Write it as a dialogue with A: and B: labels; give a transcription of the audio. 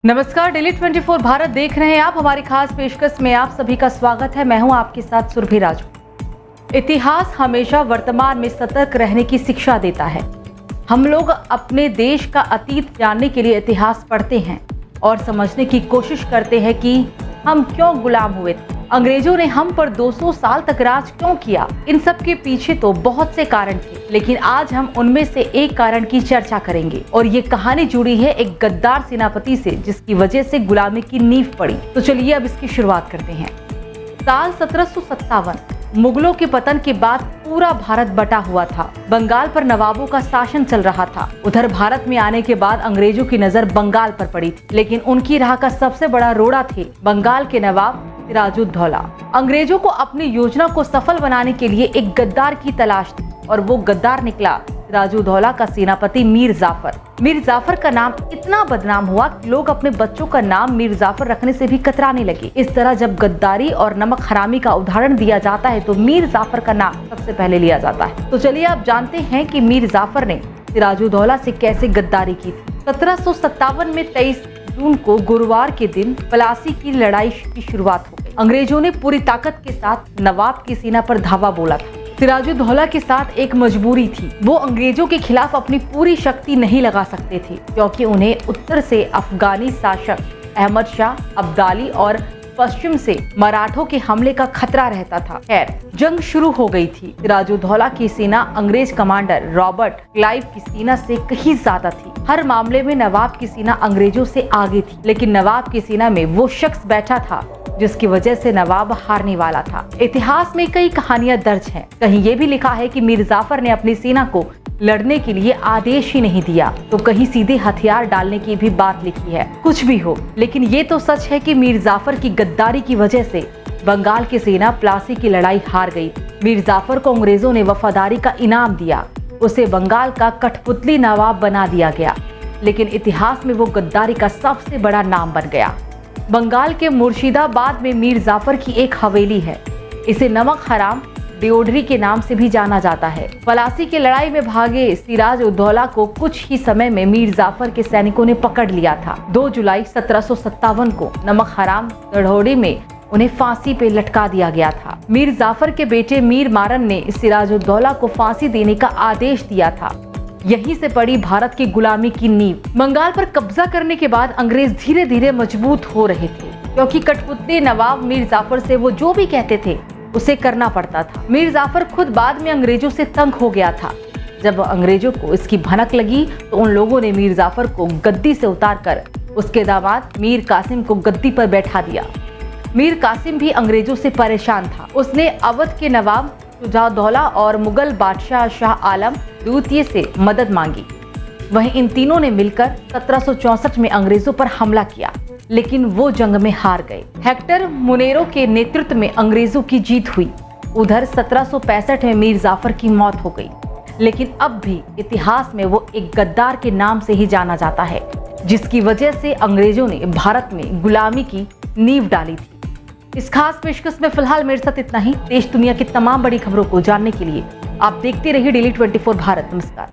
A: नमस्कार, डेली 24 भारत देख रहे हैं आप। हमारी खास पेशकश में आप सभी का स्वागत है। मैं हूं आपके साथ सुरभि राजू। इतिहास हमेशा वर्तमान में सतर्क रहने की शिक्षा देता है। हम लोग अपने देश का अतीत जानने के लिए इतिहास पढ़ते हैं और समझने की कोशिश करते हैं कि हम क्यों गुलाम हुए थे, अंग्रेजों ने हम पर 200 साल तक राज क्यों किया। इन सब के पीछे तो बहुत से कारण थे, लेकिन आज हम उनमें से एक कारण की चर्चा करेंगे और ये कहानी जुड़ी है एक गद्दार सेनापति से, जिसकी वजह से गुलामी की नींव पड़ी। तो चलिए अब इसकी शुरुआत करते हैं। साल 1757, मुगलों के पतन के बाद पूरा भारत बटा हुआ था। बंगाल पर नवाबों का शासन चल रहा था। उधर भारत में आने के बाद अंग्रेजों की नजर बंगाल पर पड़ी थी, लेकिन उनकी राह का सबसे बड़ा रोड़ा थे बंगाल के नवाब सिराजुद्दौला। अंग्रेजों को अपनी योजना को सफल बनाने के लिए एक गद्दार की तलाश थी और वो गद्दार निकला सिराजुद्दौला का सेनापति मीर जाफर। मीर जाफर का नाम इतना बदनाम हुआ कि लोग अपने बच्चों का नाम मीर जाफर रखने से भी कतराने लगे। इस तरह जब गद्दारी और नमक हरामी का उदाहरण दिया जाता है तो मीर जाफर का नाम सबसे पहले लिया जाता है। तो चलिए आप जानते हैं कि मीर जाफर ने सिराजुद्दौला से कैसे गद्दारी की थी। 1757 में 23 जून को गुरुवार के दिन प्लासी की लड़ाई की शुरुआत हो गई। अंग्रेजों ने पूरी ताकत के साथ नवाब की सेना पर धावा बोला था। सिराजुद्दौला के साथ एक मजबूरी थी, वो अंग्रेजों के खिलाफ अपनी पूरी शक्ति नहीं लगा सकते थे, क्योंकि उन्हें उत्तर से अफगानी शासक अहमद शाह अब्दाली और पश्चिम से मराठों के हमले का खतरा रहता था। खैर, जंग शुरू हो गई थी। सिराजुद्दौला की सेना अंग्रेज कमांडर रॉबर्ट क्लाइव की सेना से कहीं ज्यादा थी। हर मामले में नवाब की सेना अंग्रेजों से आगे थी, लेकिन नवाब की सेना में वो शख्स बैठा था जिसकी वजह से नवाब हारने वाला था। इतिहास में कई कहानियां दर्ज हैं। कहीं ये भी लिखा है कि मीर जाफर ने अपनी सेना को लड़ने के लिए आदेश ही नहीं दिया, तो कहीं सीधे हथियार डालने की भी बात लिखी है। कुछ भी हो, लेकिन ये तो सच है कि मीर जाफर की गद्दारी की वजह से बंगाल की सेना प्लासी की लड़ाई हार गई। मीर जाफर को अंग्रेजों ने वफादारी का इनाम दिया, उसे बंगाल का कठपुतली नवाब बना दिया गया, लेकिन इतिहास में वो गद्दारी का सबसे बड़ा नाम बन गया। बंगाल के मुर्शिदाबाद में मीर जाफर की एक हवेली है। इसे नमक हराम डिओड्री के नाम से भी जाना जाता है। प्लासी की लड़ाई में भागे सिराजुद्दौला को कुछ ही समय में मीर जाफर के सैनिकों ने पकड़ लिया था। 2 जुलाई 1757 को नमक हराम दढ़ौड़ी में उन्हें फांसी पे लटका दिया गया था। मीर जाफर के बेटे मीर मारन ने सिराजुद्दौला को फांसी देने का आदेश दिया था। यहीं से पड़ी भारत की गुलामी की नींव। बंगाल पर कब्जा करने के बाद अंग्रेज धीरे धीरे मजबूत हो रहे थे, क्योंकि कठपुतली नवाब मीर जाफर से वो जो भी कहते थे उसे करना पड़ता था। मीर जाफर खुद बाद में अंग्रेजों से तंग हो गया था। जब अंग्रेजों को इसकी भनक लगी तो उन लोगों ने मीर जाफर को गद्दी से उतारकर उसके दामाद मीर कासिम को गद्दी पर बैठा दिया। मीर कासिम भी अंग्रेजों से परेशान था। उसने अवध के नवाब शुजाउद्दौला और मुगल बादशाह शाह आलम द्वितीय से मदद मांगी। वहीं इन तीनों ने मिलकर 1764 में अंग्रेजों पर हमला किया, लेकिन वो जंग में हार गए। हेक्टर मुनेरो के नेतृत्व में अंग्रेजों की जीत हुई। उधर 1765 में मीर जाफर की मौत हो गई, लेकिन अब भी इतिहास में वो एक गद्दार के नाम से ही जाना जाता है, जिसकी वजह से अंग्रेजों ने भारत में गुलामी की नींव डाली थी। इस खास पेशकश में फिलहाल मेरे साथ इतना ही। देश दुनिया की तमाम बड़ी खबरों को जानने के लिए आप देखते रहिए डेली 24 भारत। नमस्कार।